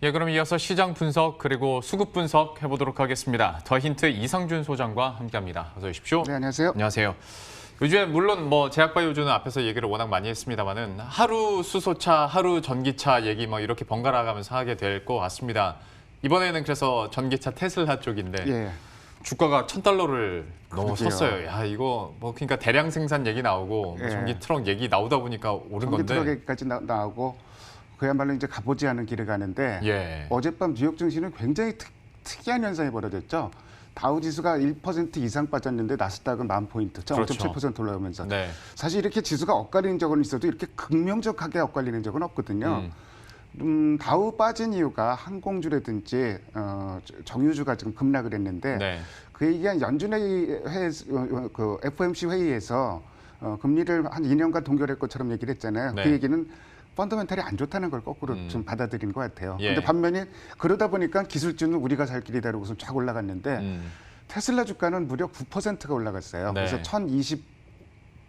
예, 그럼 이어서 시장 분석 그리고 수급 분석 해보도록 하겠습니다. 더 힌트 이상준 소장과 함께합니다. 어서 오십시오. 네, 안녕하세요. 안녕하세요. 요즘에 물론 제약바이오주는 앞에서 얘기를 워낙 많이 했습니다만은 하루 수소차, 하루 전기차 얘기 이렇게 번갈아 가면서 하게 될 것 같습니다. 이번에는 그래서 전기차 테슬라 쪽인데 예. 주가가 $1,000를 넘어섰어요. 야, 이거 그러니까 대량 생산 얘기 나오고 예. 전기 트럭 얘기 나오다 보니까 오른 전기 건데. 트럭 얘기까지 나오고 그야말로 이제 가보지 않은 길을 가는데 예. 어젯밤 뉴욕 증시는 굉장히 특이한 현상이 벌어졌죠. 다우 지수가 1% 이상 빠졌는데 나스닥은 10,000포인트, 0.7% 올라오면서 네. 사실 이렇게 지수가 엇갈리는 적은 있어도 이렇게 극명적하게 엇갈리는 적은 없거든요. 다우 빠진 이유가 항공주라든지 정유주가 지금 급락을 했는데 네. 그 얘기한 연준회의 그 FOMC 회의에서 금리를 한 2년간 동결할 것처럼 얘기를 했잖아요. 네. 그 얘기는 펀더멘탈이 안 좋다는 걸 거꾸로 좀 받아들인 것 같아요. 예. 근데 반면에 그러다 보니까 기술주는 우리가 살 길이다라고서 쫙 올라갔는데 테슬라 주가는 무려 9%가 올라갔어요. 네. 그래서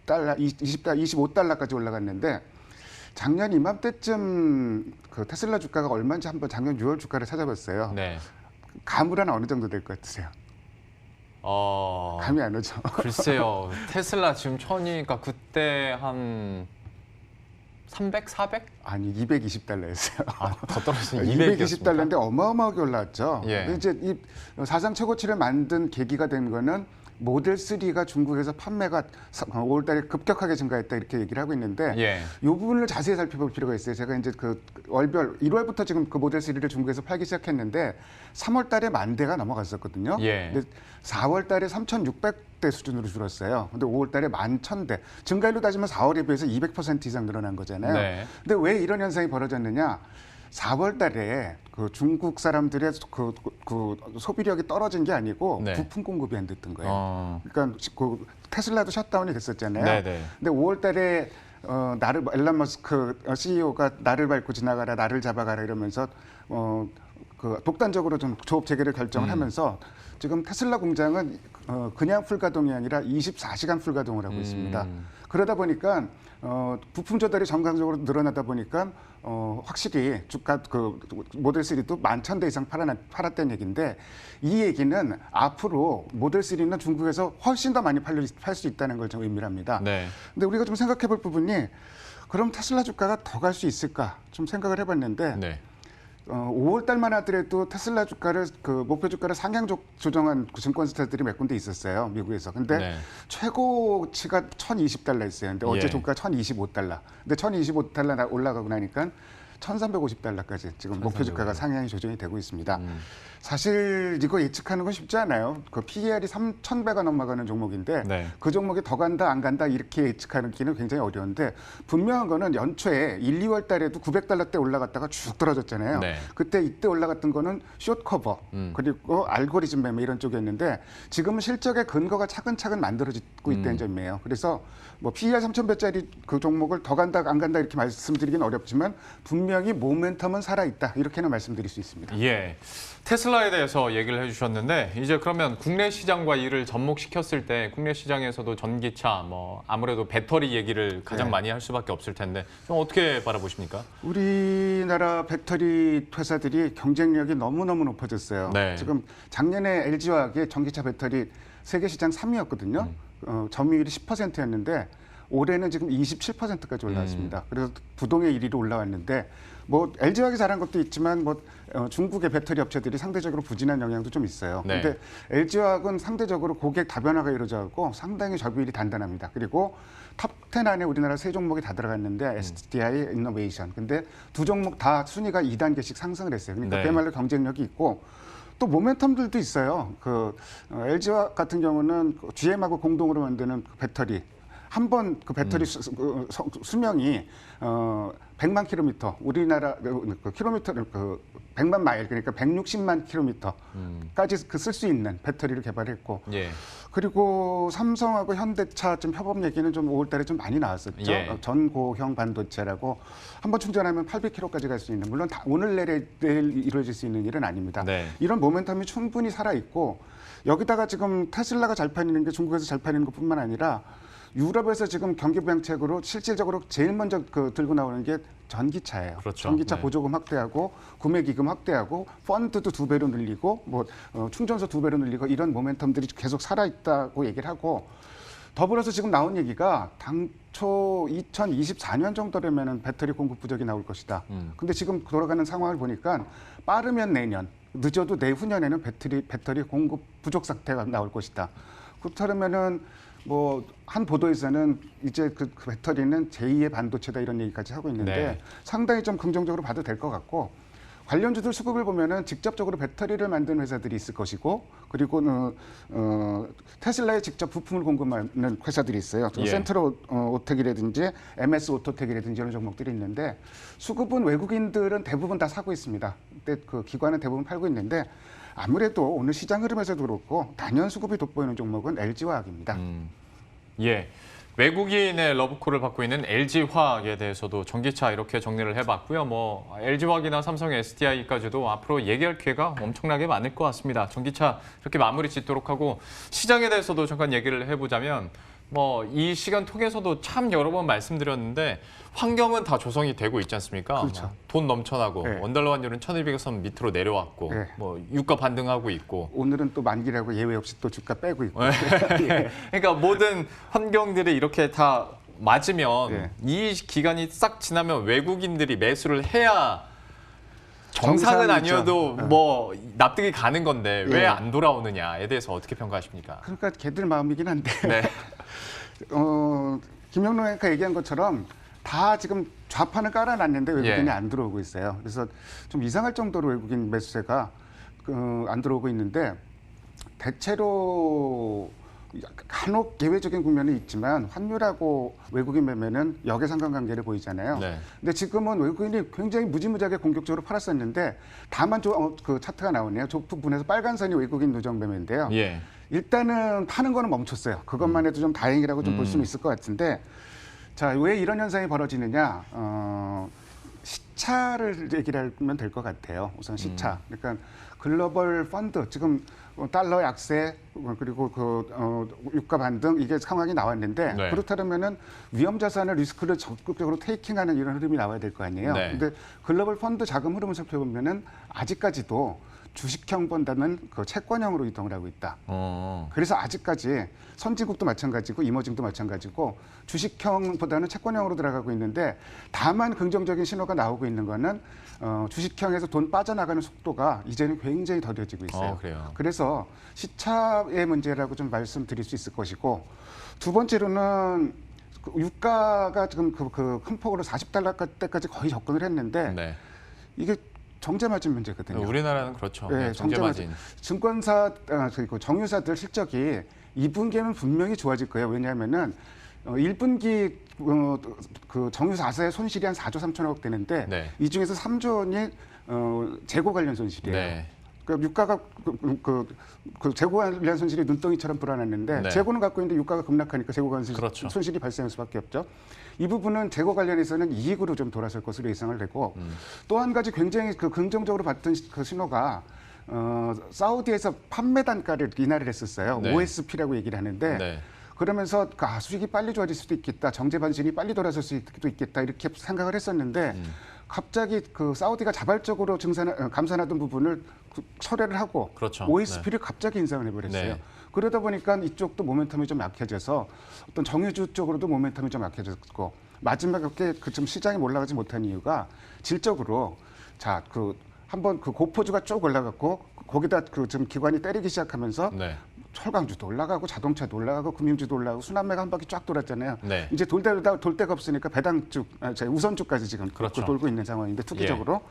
25달러까지 올라갔는데 작년 이맘때쯤 그 테슬라 주가가 얼마인지 한번 작년 6월 주가를 찾아봤어요. 네. 가물한 어느 정도 될 것 같으세요? 감이 안 오죠. 글쎄요. 테슬라 지금 천이니까 그때 한 300, 400? 아니 220달러였어요. 더 떨어졌어요. 220달러인데 어마어마하게 올라왔죠. 예. 이제 이 사상 최고치를 만든 계기가 된 거는 모델 3가 중국에서 판매가 5월달에 급격하게 증가했다 이렇게 얘기를 하고 있는데 예. 이 부분을 자세히 살펴볼 필요가 있어요. 제가 이제 그 월별 1월부터 지금 그 모델 3를 중국에서 팔기 시작했는데 3월달에 10,000대가 넘어갔었거든요. 예. 근데 4월달에 3,600대 수준으로 줄었어요. 근데 5월달에 11,000대. 증가율로 따지면 4월에 비해서 200% 이상 늘어난 거잖아요. 네. 근데 왜 이런 현상이 벌어졌느냐? 4월달에 그 중국 사람들의 그 소비력이 떨어진 게 아니고 네. 부품 공급이 안 됐던 거예요. 그러니까 그 테슬라도 셧다운이 됐었잖아요. 네네. 근데 5월달에 나를 앨런 머스크 CEO가 나를 밟고 지나가라, 나를 잡아가라 이러면서 그 독단적으로 좀 조업 재개를 결정을 하면서 지금 테슬라 공장은 그냥 풀가동이 아니라 24시간 풀가동을 하고 있습니다. 그러다 보니까 부품 조달이 정상적으로 늘어나다 보니까 확실히 주가 그 모델 3도 11,000대 이상 팔았다는 얘기인데 이 얘기는 앞으로 모델 3는 중국에서 훨씬 더 많이 팔 수 있다는 걸 좀 의미합니다. 네. 근데 우리가 좀 생각해 볼 부분이 그럼 테슬라 주가가 더 갈 수 있을까 좀 생각을 해봤는데 네. 5월 달만 하더라도 테슬라 주가를 그 목표 주가를 상향 조정한 그 증권사들이 몇 군데 있었어요. 미국에서. 근데 네. 최고치가 1,020달러였어요. 근데 어제 예. 주가 1,025달러. 근데 1,025달러 올라가고 나니까 1,350달러까지 지금 목표 주가가 상향이 조정이 되고 있습니다. 사실 이거 예측하는 건 쉽지 않아요. 그 PER이 3,100가 넘어가는 종목인데 네. 그 종목이 더 간다 안 간다 이렇게 예측하기는 굉장히 어려운데 분명한 거는 연초에 1, 2월 달에도 900달러대 올라갔다가 쭉 떨어졌잖아요. 네. 이때 올라갔던 거는 숏 커버 그리고 알고리즘 매매 이런 쪽이었는데 지금은 실적의 근거가 차근차근 만들어지고 있다는 점이에요. 그래서 뭐 PER 3,000배짜리 그 종목을 더 간다 안 간다 이렇게 말씀드리긴 어렵지만 분명히 모멘텀은 살아있다 이렇게는 말씀드릴 수 있습니다. 예. 테슬라에 대해서 얘기를 해주셨는데 이제 그러면 국내 시장과 이를 접목시켰을 때 국내 시장에서도 전기차 아무래도 배터리 얘기를 가장 네. 많이 할 수밖에 없을 텐데 좀 어떻게 바라보십니까? 우리나라 배터리 회사들이 경쟁력이 너무너무 높아졌어요. 네. 지금 작년에 LG화학의 전기차 배터리 세계 시장 3위였거든요. 점유율이 10%였는데 올해는 지금 27%까지 올라왔습니다. 그래서 부동의 1위로 올라왔는데 뭐 LG화학이 잘한 것도 있지만 중국의 배터리 업체들이 상대적으로 부진한 영향도 좀 있어요. 네. 근데 LG화학은 상대적으로 고객 다변화가 이루어져서 상당히 적유율이 단단합니다. 그리고 탑10 안에 우리나라 세 종목이 다 들어갔는데 SDI, 이노베이션. 근데 두 종목 다 순위가 2단계씩 상승을 했어요. 그러니까 네. 그야말로 경쟁력이 있고 또 모멘텀들도 있어요. LG화학 같은 경우는 GM하고 공동으로 만드는 배터리 한 번 그 배터리 수명이 100만 킬로미터, 우리나라 킬로미터를 100만 마일 그러니까 160만 킬로미터까지 쓸 수 있는 배터리를 개발했고 예. 그리고 삼성하고 현대차 좀 협업 얘기는 좀 5월달에 좀 많이 나왔었죠. 예. 전고형 반도체라고 한 번 충전하면 800km까지 갈 수 있는 물론 오늘 내일 이루어질 수 있는 일은 아닙니다. 네. 이런 모멘텀이 충분히 살아 있고 여기다가 지금 테슬라가 잘 팔리는 게 중국에서 잘 팔리는 것뿐만 아니라 유럽에서 지금 경기 부양책으로 실질적으로 제일 먼저 들고 나오는 게 전기차예요. 그렇죠. 전기차 네. 보조금 확대하고 구매 기금 확대하고 펀드도 2배로 늘리고 뭐 충전소 2배로 늘리고 이런 모멘텀들이 계속 살아 있다고 얘기를 하고 더불어서 지금 나온 얘기가 당초 2024년 정도라면은 배터리 공급 부족이 나올 것이다. 근데 지금 돌아가는 상황을 보니까 빠르면 내년, 늦어도 내후년에는 배터리 공급 부족 상태가 나올 것이다. 그렇다면은 뭐 한 보도에서는 이제 그 배터리는 제2의 반도체다 이런 얘기까지 하고 있는데 네. 상당히 좀 긍정적으로 봐도 될 것 같고 관련주들 수급을 보면은 직접적으로 배터리를 만드는 회사들이 있을 것이고 그리고 테슬라에 직접 부품을 공급하는 회사들이 있어요. 예. 센트럴 오텍이라든지 MS 오토텍이라든지 이런 종목들이 있는데 수급은 외국인들은 대부분 다 사고 있습니다. 근데 그 기관은 대부분 팔고 있는데 아무래도 오늘 시장 흐름에서도 그렇고 단연 수급이 돋보이는 종목은 LG화학입니다. 예. 외국인의 러브콜을 받고 있는 LG화학에 대해서도 전기차 이렇게 정리를 해봤고요. 뭐 LG화학이나 삼성, SDI까지도 앞으로 얘기할 기회가 엄청나게 많을 것 같습니다. 전기차 이렇게 마무리 짓도록 하고 시장에 대해서도 잠깐 얘기를 해보자면 뭐 이 시간 통해서도 참 여러 번 말씀드렸는데 환경은 다 조성이 되고 있지 않습니까? 그렇죠. 뭐 돈 넘쳐나고 네. 원달러 환율은 1,200선 밑으로 내려왔고 네. 뭐 유가 반등하고 있고 오늘은 또 만기라고 예외 없이 또 주가 빼고 있고. 그러니까 모든 환경들이 이렇게 다 맞으면 예. 이 기간이 싹 지나면 외국인들이 매수를 해야 정상은 정상이죠. 아니어도 예. 뭐 납득이 가는 건데 예. 왜 안 돌아오느냐에 대해서 어떻게 평가하십니까? 그러니까 걔들 마음이긴 한데 네. 김영록 앵커 얘기한 것처럼 다 지금 좌판을 깔아놨는데 외국인이 예. 안 들어오고 있어요. 그래서 좀 이상할 정도로 외국인 매수세가 안 들어오고 있는데 대체로 간혹 예외적인 국면이 있지만 환율하고 외국인 매매는 역외상관관계를 보이잖아요. 네. 근데 지금은 외국인이 굉장히 무지무지하게 공격적으로 팔았었는데 다만 그 차트가 나오네요. 저 부분에서 빨간 선이 외국인 누적 매매인데요. 예. 일단은 파는 거는 멈췄어요. 그것만 해도 좀 다행이라고 좀 볼 수는 있을 것 같은데 자, 왜 이런 현상이 벌어지느냐? 시차를 얘기를 하면 될 것 같아요. 우선 시차. 그러니까 글로벌 펀드 지금 달러 약세 그리고 유가 반등 이게 상황이 나왔는데 네. 그렇다면은 위험 자산의 리스크를 적극적으로 테이킹하는 이런 흐름이 나와야 될 거 아니에요. 네. 근데 글로벌 펀드 자금 흐름을 살펴보면은 아직까지도 주식형보다는 그 채권형으로 이동을 하고 있다. 그래서 아직까지 선진국도 마찬가지고 이머징도 마찬가지고 주식형보다는 채권형으로 들어가고 있는데 다만 긍정적인 신호가 나오고 있는 거는 주식형에서 돈 빠져나가는 속도가 이제는 굉장히 더뎌지고 있어요. 그래요. 그래서 시차의 문제라고 좀 말씀드릴 수 있을 것이고 두 번째로는 유가가 지금 큰 폭으로 $40대까지 거의 접근을 했는데 네. 이게 정제 마진 문제거든요. 우리나라는 그렇죠. 네, 정제 마진. 증권사, 그리고 정유사들 실적이 2분기에는 분명히 좋아질 거예요. 왜냐하면은 1분기 그 정유사사의 손실이 한 4조 3천억 되는데 네. 이 중에서 3조 원이 재고 관련 손실이에요. 네. 그러니까 유가가 그 재고 관련 손실이 눈덩이처럼 불어났는데 네. 재고는 갖고 있는데 유가가 급락하니까 재고 관련 그렇죠. 손실이 발생할 수밖에 없죠. 이 부분은 재고 관련해서는 이익으로 좀 돌아설 것으로 예상을 되고 또 한 가지 굉장히 긍정적으로 봤던 그 신호가 사우디에서 판매 단가를 인하를 했었어요. 네. OSP라고 얘기를 하는데 네. 그러면서 수익이 빨리 좋아질 수도 있겠다. 정제 반신이 빨리 돌아설 수도 있겠다. 이렇게 생각을 했었는데 갑자기 그 사우디가 자발적으로 감산하던 부분을 철회를 하고 그렇죠. OSP를 갑자기 인상을 해버렸어요. 네. 그러다 보니까 이쪽도 모멘텀이 좀 약해져서 어떤 정유주 쪽으로도 모멘텀이 좀 약해졌고 마지막에 좀 시장이 올라가지 못한 이유가 질적으로 한번 고포주가 쭉 올라갔고 거기다 좀 기관이 때리기 시작하면서 네. 철강주도 올라가고 자동차도 올라가고 금융주도 올라가고 순환매가 한 바퀴 쫙 돌았잖아요. 네. 이제 돌 데가 없으니까 배당주, 우선주까지 지금 그렇죠. 돌고 있는 상황인데 투기적으로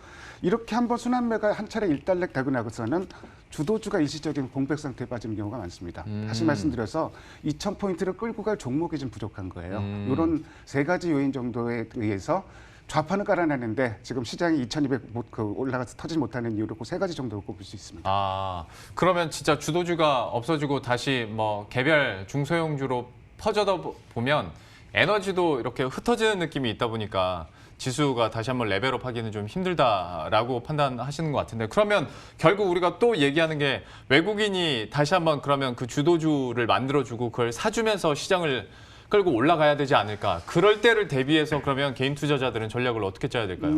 이렇게 한번 순환매가 한 차례 일단락 되고 나서는 주도주가 일시적인 공백 상태에 빠지는 경우가 많습니다. 다시 말씀드려서 2,000포인트를 끌고 갈 종목이 좀 부족한 거예요. 이런 세 가지 요인 정도에 의해서 좌판을 깔아놨는데 지금 시장이 2,200 올라가서 터지지 못하는 이유로 그 세 가지 정도로 꼽을 수 있습니다. 그러면 진짜 주도주가 없어지고 다시 뭐 개별 중소형주로 퍼져다 보면 에너지도 이렇게 흩어지는 느낌이 있다 보니까 지수가 다시 한번 레벨업 하기는 좀 힘들다라고 판단하시는 것 같은데 그러면 결국 우리가 또 얘기하는 게 외국인이 다시 한번 그러면 그 주도주를 만들어주고 그걸 사주면서 시장을 끌고 올라가야 되지 않을까. 그럴 때를 대비해서 그러면 개인 투자자들은 전략을 어떻게 짜야 될까요?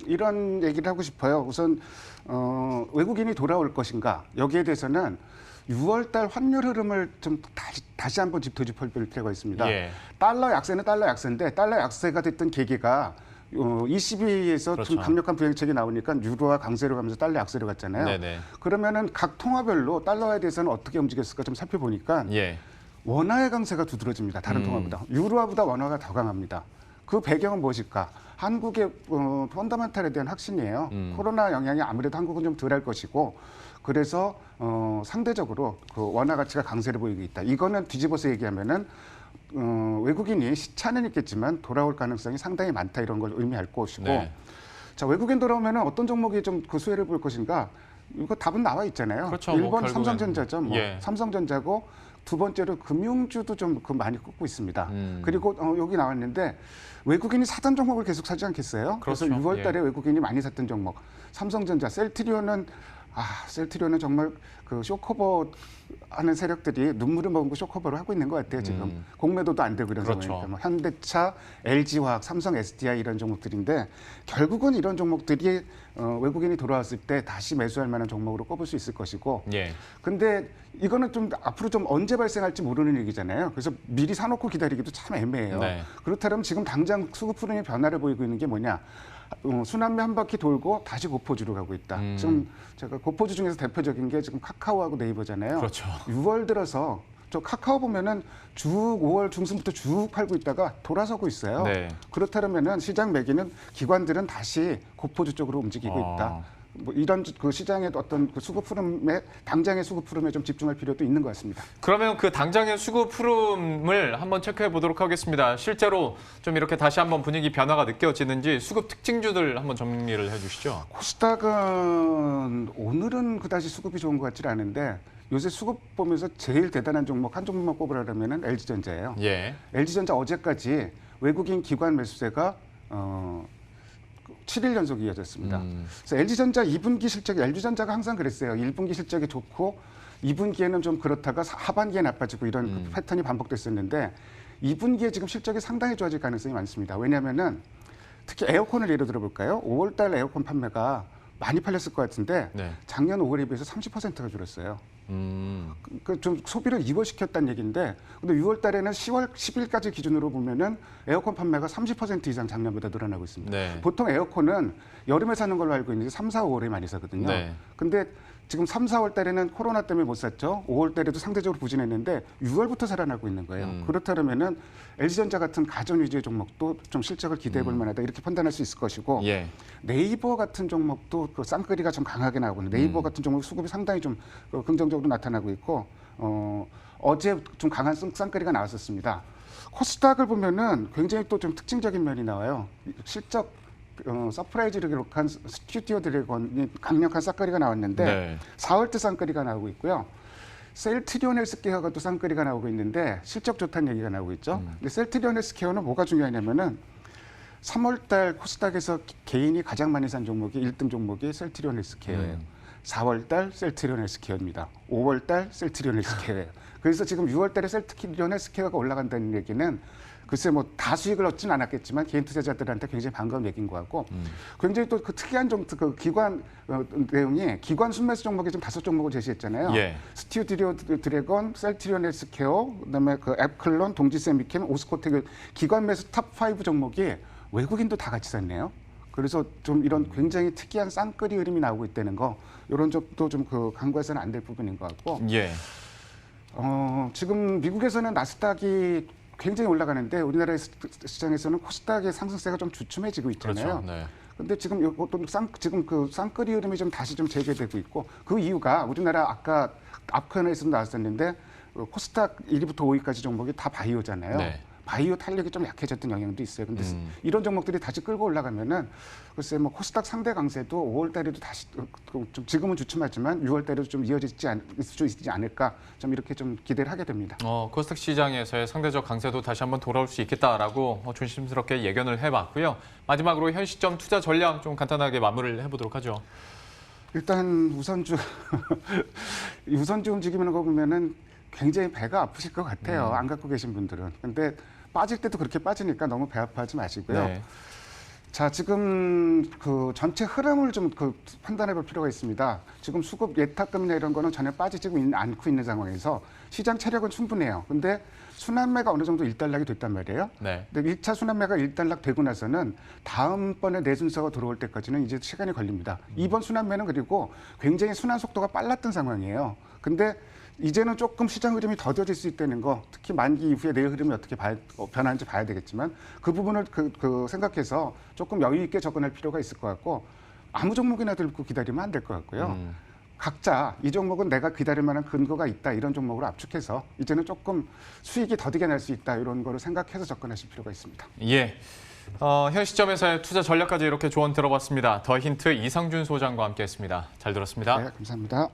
이런 얘기를 하고 싶어요. 우선 외국인이 돌아올 것인가 여기에 대해서는 6월달 환율 흐름을 좀 다시 한번 되짚을 필요가 있습니다. 예. 달러 약세는 달러 약세인데 달러 약세가 됐던 계기가 ECB에서 그렇죠. 좀 강력한 부양책이 나오니까 유로화 강세로 가면서 달러 약세로 갔잖아요. 네네. 그러면은 각 통화별로 달러에 대해서는 어떻게 움직였을까 좀 살펴보니까 예. 원화의 강세가 두드러집니다. 다른 통화보다. 유로화보다 원화가 더 강합니다. 그 배경은 무엇일까? 한국의 펀더멘탈에 대한 확신이에요. 코로나 영향이 아무래도 한국은 좀 덜할 것이고 그래서 상대적으로 그 원화 가치가 강세를 보이고 있다. 이거는 뒤집어서 얘기하면은 외국인이 시차는 있겠지만 돌아올 가능성이 상당히 많다 이런 걸 의미할 것이고 네. 자 외국인 돌아오면은 어떤 종목이 좀 그 수혜를 볼 것인가? 이거 답은 나와 있잖아요. 그렇죠. 1번 뭐 결국엔. 삼성전자죠. 예. 삼성전자고 두 번째로 금융주도 좀 많이 꽂고 있습니다. 그리고 여기 나왔는데 외국인이 사던 종목을 계속 사지 않겠어요? 그래서 그렇죠. 6월 달에 예. 외국인이 많이 샀던 종목. 삼성전자, 셀트리온은 셀트리온은 정말 그 쇼커버 하는 세력들이 눈물을 머금고 쇼커버를 하고 있는 것 같아요. 지금 공매도도 안 되고 이런 그렇죠. 상황이니까 뭐 현대차, LG화학, 삼성 SDI 이런 종목들인데 결국은 이런 종목들이 외국인이 돌아왔을 때 다시 매수할 만한 종목으로 꼽을 수 있을 것이고 예. 근데 이거는 좀 앞으로 좀 언제 발생할지 모르는 얘기잖아요. 그래서 미리 사놓고 기다리기도 참 애매해요. 네. 그렇다면 지금 당장 수급 흐름이 변화를 보이고 있는 게 뭐냐? 순환매 한 바퀴 돌고 다시 고포주로 가고 있다. 지금 제가 고포주 중에서 대표적인 게 지금 카카오하고 네이버잖아요. 그렇죠. 6월 들어서 저 카카오 보면은 쭉 5월 중순부터 쭉 팔고 있다가 돌아서고 있어요. 네. 그렇다면은 시장 매기는 기관들은 다시 고포주 쪽으로 움직이고 있다. 뭐 이런 그 시장의 어떤 그 수급 흐름에 당장의 수급 흐름에 좀 집중할 필요도 있는 것 같습니다. 그러면 그 당장의 수급 흐름을 한번 체크해 보도록 하겠습니다. 실제로 좀 이렇게 다시 한번 분위기 변화가 느껴지는지 수급 특징주들 한번 정리를 해주시죠. 코스닥은 오늘은 그다지 수급이 좋은 것 같지 않은데 요새 수급 보면서 제일 대단한 종목 한 종목만 꼽으라면 LG전자예요. 예. LG전자 어제까지 외국인 기관 매수세가 7일 연속 이어졌습니다. 그래서 LG전자 2분기 실적이 LG전자가 항상 그랬어요. 1분기 실적이 좋고 2분기에는 좀 그렇다가 하반기에 나빠지고 이런 그 패턴이 반복됐었는데 2분기에 지금 실적이 상당히 좋아질 가능성이 많습니다. 왜냐하면은 특히 에어컨을 예로 들어볼까요? 5월달 에어컨 판매가 많이 팔렸을 것 같은데 네. 작년 5월에 비해서 30%가 줄었어요. 좀 소비를 이월시켰다는 얘기인데, 근데 6월 달에는 10월 10일까지 기준으로 보면은 에어컨 판매가 30% 이상 작년보다 늘어나고 있습니다. 네. 보통 에어컨은 여름에 사는 걸로 알고 있는데 3, 4, 5월에 많이 사거든요. 네. 근데 지금 3, 4월 달에는 코로나 때문에 못 샀죠. 5월 달에도 상대적으로 부진했는데 6월부터 살아나고 있는 거예요. 그렇다면은 LG전자 같은 가전 위주의 종목도 좀 실적을 기대해 볼 만하다 이렇게 판단할 수 있을 것이고 예. 네이버 같은 종목도 그 쌍끌이가 좀 강하게 나오고 네이버 같은 종목 수급이 상당히 좀 긍정적으로 나타나고 있고 어제 좀 강한 쌍끌이가 나왔었습니다. 코스닥을 보면은 굉장히 또 좀 특징적인 면이 나와요. 실적 서프라이즈를 기록한 스튜디오 드래곤이 강력한 쌍끌이가 나왔는데 네. 4월때 쌍끌이가 나오고 있고요. 셀트리온 헬스케어가 또 쌍끌이가 나오고 있는데 실적 좋다는 얘기가 나오고 있죠. 근데 셀트리온 헬스케어는 뭐가 중요하냐면은 3월달 코스닥에서 개인이 가장 많이 산 종목이 1등 종목이 셀트리온 헬스케어예요. 4월달 셀트리온 헬스케어입니다. 5월달 셀트리온 헬스케어예요. 그래서 지금 6월달에 셀트리온 헬스케어가 올라간다는 얘기는 글쎄 뭐 다 수익을 얻지는 않았겠지만 개인 투자자들한테 굉장히 반가운 얘기인 것 같고 굉장히 또 그 특이한 그 기관 내용이 기관 순매수 종목이 좀 5종목을 제시했잖아요. 예. 스튜디오 드래곤, 셀트리온 헬스케어, 그다음에 그 앱클론, 동지세미캠, 오스코텍 기관 매수 탑 5 종목이 외국인도 다 같이 샀네요. 그래서 좀 이런 굉장히 특이한 쌍끌이 흐름이 나오고 있다는 거 이런 점도 좀 그 간과해서는 안 될 부분인 것 같고 예. 지금 미국에서는 나스닥이 굉장히 올라가는데 우리나라 시장에서는 코스닥의 상승세가 좀 주춤해지고 있잖아요. 그렇죠. 네. 근데 지금 이것도 지금 그 쌍끌이 흐름이 좀 다시 좀 재개되고 있고 그 이유가 우리나라 아까 앞편에서도 나왔었는데 코스닥 1위부터 5위까지 종목이 다 바이오잖아요. 네. 바이오 탄력이 좀 약해졌던 영향도 있어요. 근데 이런 종목들이 다시 끌고 올라가면은 글쎄 뭐 코스닥 상대 강세도 5월 달에도 다시 좀 지금은 주춤하지만 6월 달에도 좀 이어질 수 있지 않을까 좀 이렇게 좀 기대를 하게 됩니다. 코스닥 시장에서의 상대적 강세도 다시 한번 돌아올 수 있겠다라고 조심스럽게 예견을 해봤고요. 마지막으로 현 시점 투자 전략 좀 간단하게 마무리를 해보도록 하죠. 일단 우선주 우선주 움직이는 거 보면은 굉장히 배가 아프실 것 같아요. 안 갖고 계신 분들은. 근데 빠질 때도 그렇게 빠지니까 너무 배 아파하지 마시고요. 네. 자, 지금 그 전체 흐름을 좀 판단해 볼 필요가 있습니다. 지금 수급 예탁금이나 이런 거는 전혀 빠지지 않고 있는 상황에서 시장 체력은 충분해요. 근데 순환매가 어느 정도 일단락이 됐단 말이에요. 네. 근데 1차 순환매가 일단락 되고 나서는 다음번에 내순서가 들어올 때까지는 이제 시간이 걸립니다. 이번 순환매는 그리고 굉장히 순환 속도가 빨랐던 상황이에요. 근데 이제는 조금 시장 흐름이 더뎌질 수 있다는 거, 특히 만기 이후에 내일 흐름이 어떻게 변하는지 봐야 되겠지만 그 부분을 생각해서 조금 여유 있게 접근할 필요가 있을 것 같고 아무 종목이나 들고 기다리면 안 될 것 같고요. 각자 이 종목은 내가 기다릴 만한 근거가 있다 이런 종목으로 압축해서 이제는 조금 수익이 더디게 날 수 있다 이런 거를 생각해서 접근하실 필요가 있습니다. 예. 현 시점에서의 투자 전략까지 이렇게 조언 들어봤습니다. 더 힌트 이상준 소장과 함께했습니다. 잘 들었습니다. 네, 감사합니다.